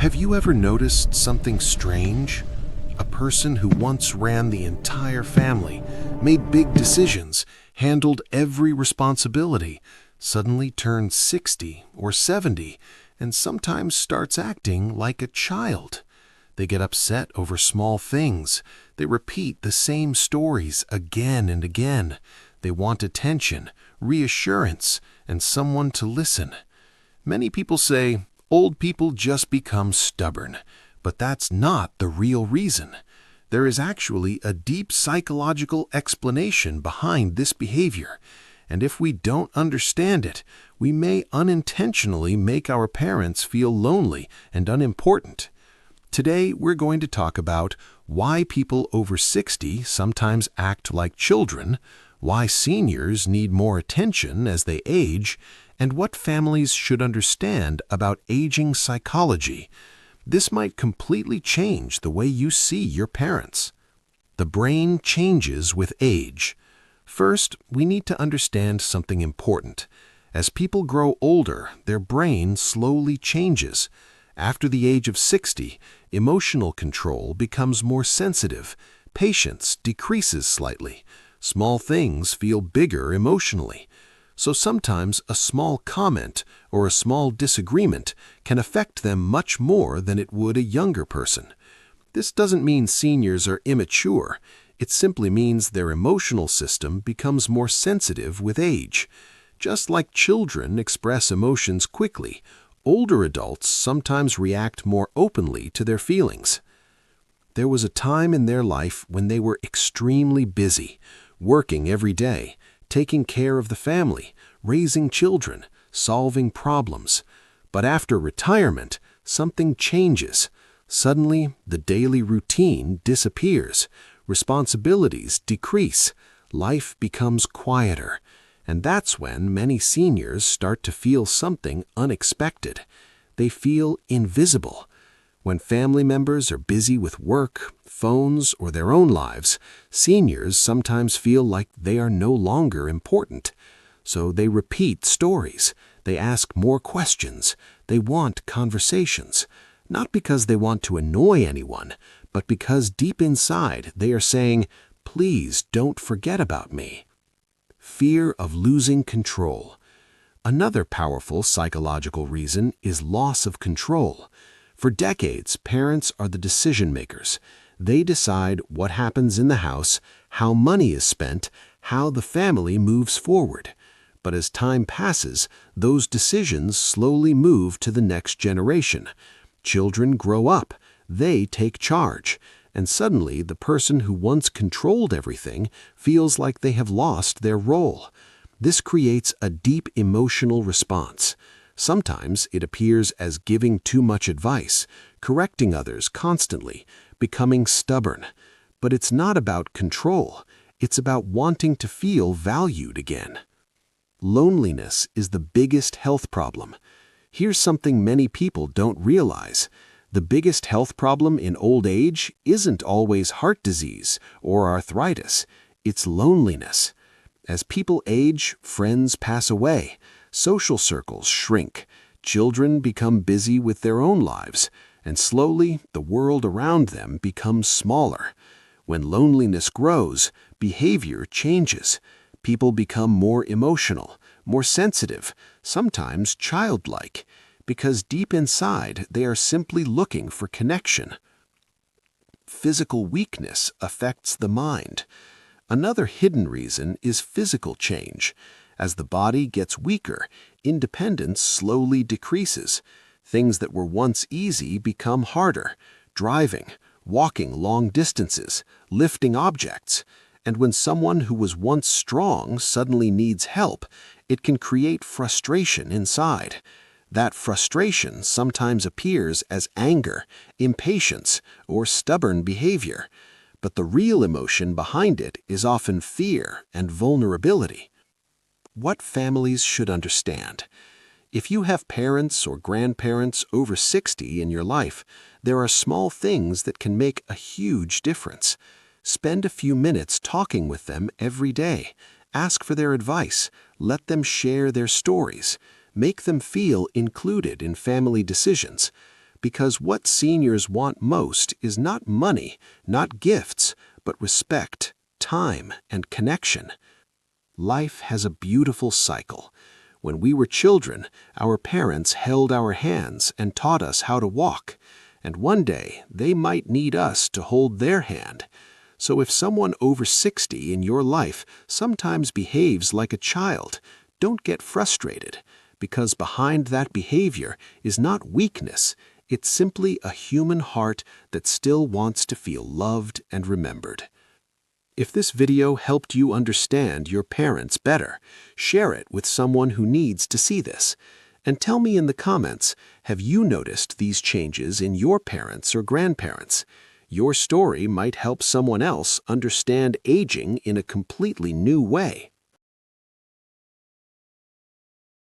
Have you ever noticed something strange? A person who once ran the entire family, made big decisions, handled every responsibility, suddenly turns 60 or 70 and sometimes starts acting like a child. They get upset over small things. They repeat the same stories again and again. They want attention, reassurance, and someone to listen. Many people say, old people just become stubborn, but that's not the real reason. There is actually a deep psychological explanation behind this behavior, and if we don't understand it, we may unintentionally make our parents feel lonely and unimportant. Today, we're going to talk about why people over 60 sometimes act like children, why seniors need more attention as they age, and what families should understand about aging psychology. This might completely change the way you see your parents. The brain changes with age. First, we need to understand something important. As people grow older, their brain slowly changes. After the age of 60, emotional control becomes more sensitive. Patience decreases slightly. Small things feel bigger emotionally. So sometimes a small comment or a small disagreement can affect them much more than it would a younger person. This doesn't mean seniors are immature. It simply means their emotional system becomes more sensitive with age. Just like children express emotions quickly, older adults sometimes react more openly to their feelings. There was a time in their life when they were extremely busy, working every day, taking care of the family, raising children, solving problems. But after retirement, something changes. Suddenly, the daily routine disappears. Responsibilities decrease. Life becomes quieter. And that's when many seniors start to feel something unexpected. They feel invisible. When family members are busy with work, phones, or their own lives, seniors sometimes feel like they are no longer important. So they repeat stories. They ask more questions. They want conversations. Not because they want to annoy anyone, but because deep inside they are saying, "Please don't forget about me." Fear of losing control. Another powerful psychological reason is loss of control. For decades, parents are the decision makers. They decide what happens in the house, how money is spent, how the family moves forward. But as time passes, those decisions slowly move to the next generation. Children grow up. They take charge. And suddenly, the person who once controlled everything feels like they have lost their role. This creates a deep emotional response. Sometimes it appears as giving too much advice, correcting others constantly, becoming stubborn. But it's not about control. It's about wanting to feel valued again. Loneliness is the biggest health problem. Here's something many people don't realize. The biggest health problem in old age isn't always heart disease or arthritis. It's loneliness. As people age, friends pass away. Social circles shrink. Children become busy with their own lives. And slowly, the world around them becomes smaller. When loneliness grows, behavior changes. People become more emotional, more sensitive, sometimes childlike, because deep inside they are simply looking for connection. Physical weakness affects the mind. Another hidden reason is physical change. As the body gets weaker, independence slowly decreases. Things that were once easy become harder. Driving, walking long distances, lifting objects. And when someone who was once strong suddenly needs help, it can create frustration inside. That frustration sometimes appears as anger, impatience, or stubborn behavior. But the real emotion behind it is often fear and vulnerability. What families should understand. If you have parents or grandparents over 60 in your life, there are small things that can make a huge difference. Spend a few minutes talking with them every day. Ask for their advice. Let them share their stories. Make them feel included in family decisions. because what seniors want most is not money, not gifts, but respect, time, and connection. Life has a beautiful cycle. When we were children, our parents held our hands and taught us how to walk, and one day they might need us to hold their hand. So if someone over 60 in your life sometimes behaves like a child, don't get frustrated, because behind that behavior is not weakness, it's simply a human heart that still wants to feel loved and remembered. If this video helped you understand your parents better, share it with someone who needs to see this. And tell me in the comments, have you noticed these changes in your parents or grandparents? Your story might help someone else understand aging in a completely new way.